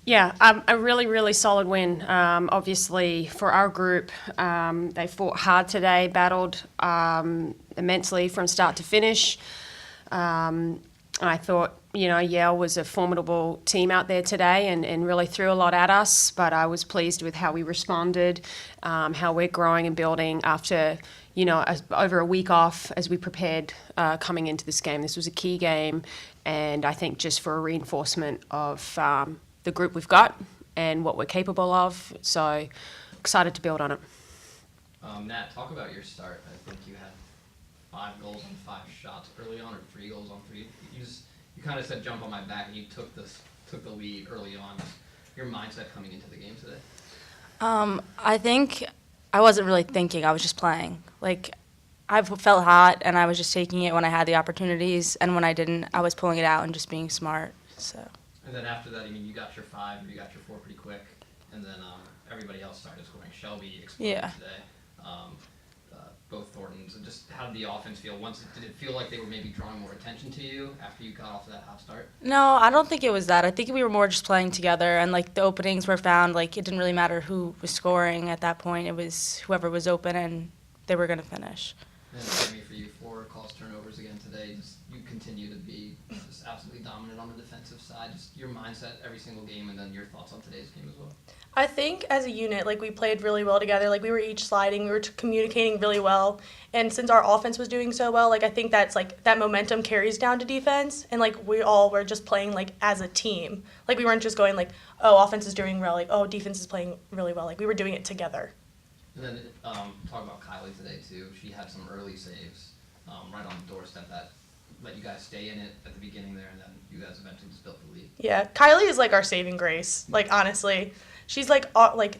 Yeah, a really, really solid win. Obviously, for our group, they fought hard today, battled immensely from start to finish. I thought, Yale was a formidable team out there today and really threw a lot at us, but I was pleased with how we responded, how we're growing and building after, over a week off as we prepared coming into this game. This was a key game, and I think just for a reinforcement of the group we've got and what we're capable of. So excited to build on it. Nat, talk about your start. I think you had 5 goals on 5 shots early on, or 3 goals on 3. You kind of said jump on my back, and you took the lead early on. Your mindset coming into the game today? I think I wasn't really thinking. I was just playing. I felt hot, and I was just taking it when I had the opportunities, and when I didn't, I was pulling it out and just being smart. So. And then after that, you got your 5, or you got your 4 pretty quick, and then everybody else started scoring. Shelby exploded today. Both Thorntons. And just how did the offense feel? Did it feel like they were maybe drawing more attention to you after you got off to that hot start? No, I don't think it was that. I think we were more just playing together, and the openings were found. It didn't really matter who was scoring at that point. It was whoever was open, and they were going to finish. And Sami, for you, 4 calls turnovers again today. You continue to be just absolutely dominant on the defensive side. Just your mindset every single game, and then your thoughts on today's game as well. I think as a unit, we played really well together. We were each sliding, we were communicating really well. And since our offense was doing so well, I think that's that momentum carries down to defense. And we all were just playing as a team. We weren't just going oh, offense is doing well, oh, defense is playing really well. We were doing it together. And then talk about Kylie today too. She had some early saves right on the doorstep that let you guys stay in it at the beginning there, and then you guys eventually just built the lead. Yeah, Kylie is our saving grace. Honestly, she's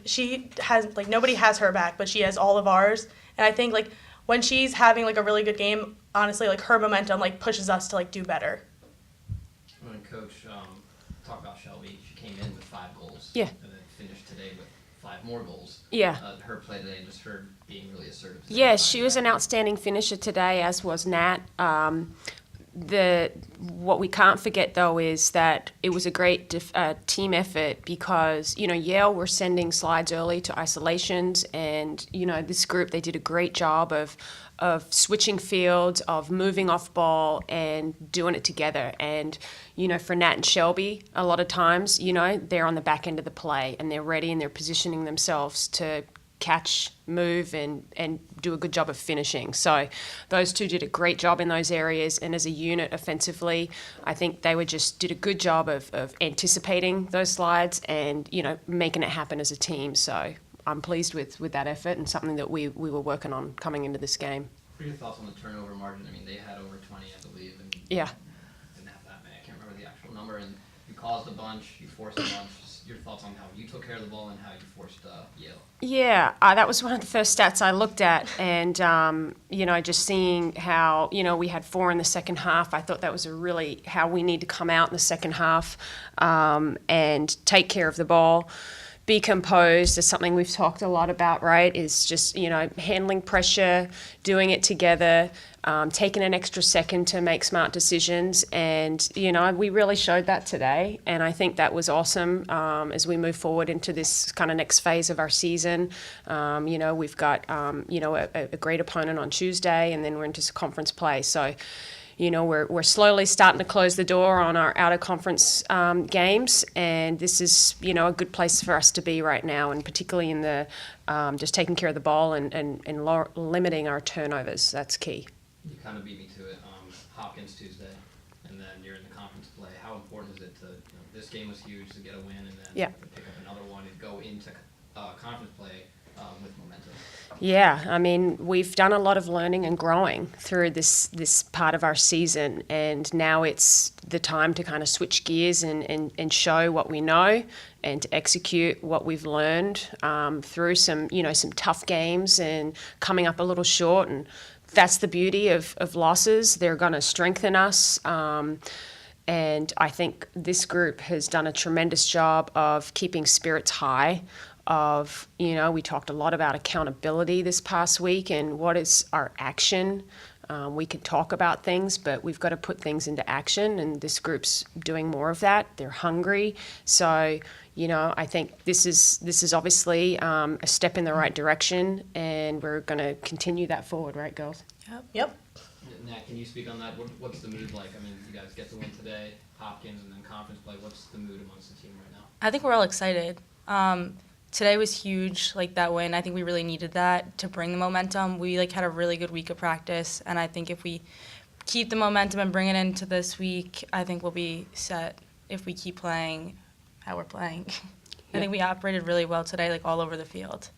she has nobody has her back, but she has all of ours. And I think when she's having a really good game, honestly, her momentum pushes us to do better. When Coach talk about Shelby, she came in with 5 goals. Yeah. And then finished today with 5 more goals. Yeah. Her play today and just her being really assertive. Yeah, she was an outstanding finisher today, as was Nat. What we can't forget, though, is that it was a great team effort because, Yale were sending slides early to isolations, and, this group, they did a great job of switching fields, of moving off ball and doing it together. And, for Nat and Shelby, a lot of times, they're on the back end of the play and they're ready and they're positioning themselves to catch, move, and do a good job of finishing. So those two did a great job in those areas, and as a unit offensively, I think they did a good job of anticipating those slides and, making it happen as a team. So I'm pleased with that effort and something that we were working on coming into this game. What are your thoughts on the turnover margin? They had over 20, I believe, and yeah. Didn't have that many. I can't remember the actual number, and you caused a bunch, you forced a bunch. Your thoughts on how you took care of the ball and how you forced Yale? Yeah, that was one of the first stats I looked at, and just seeing how we had 4 in the second half. I thought that was really how we need to come out in the second half and take care of the ball. Be composed is something we've talked a lot about, right? Is just, handling pressure, doing it together, taking an extra second to make smart decisions. And, we really showed that today. And I think that was awesome as we move forward into this kind of next phase of our season. We've got, a great opponent on Tuesday, and then we're into conference play. So, we're slowly starting to close the door on our out-of-conference games, and this is, a good place for us to be right now, and particularly in the just taking care of the ball and limiting our turnovers. That's key. You kind of beat me to it. Hopkins Tuesday, and then you're in the conference play. How important is it to, this game was huge to get a win, and then to pick up another one and go into conference play with momentum? Yeah, we've done a lot of learning and growing through this part of our season, and now it's the time to kind of switch gears and show what we know and to execute what we've learned through some tough games and coming up a little short. And that's the beauty of losses. They're going to strengthen us. And I think this group has done a tremendous job of keeping spirits high, we talked a lot about accountability this past week and what is our action We can talk about things, but we've got to put things into action, and this group's doing more of that. They're hungry. So, you know, I think this is obviously a step in the right direction, and we're going to continue that forward, right, girls? Yep. Nat, can you speak on that? What's the mood like? I mean, you guys get the win today, Hopkins, and then conference play. What's the mood amongst the team right now? I think we're all excited. Today was huge, like that win. I think we really needed that to bring the momentum. We like had a really good week of practice, and I think if we keep the momentum and bring it into this week, I think we'll be set if we keep playing how we're playing. I think we operated really well today, like all over the field.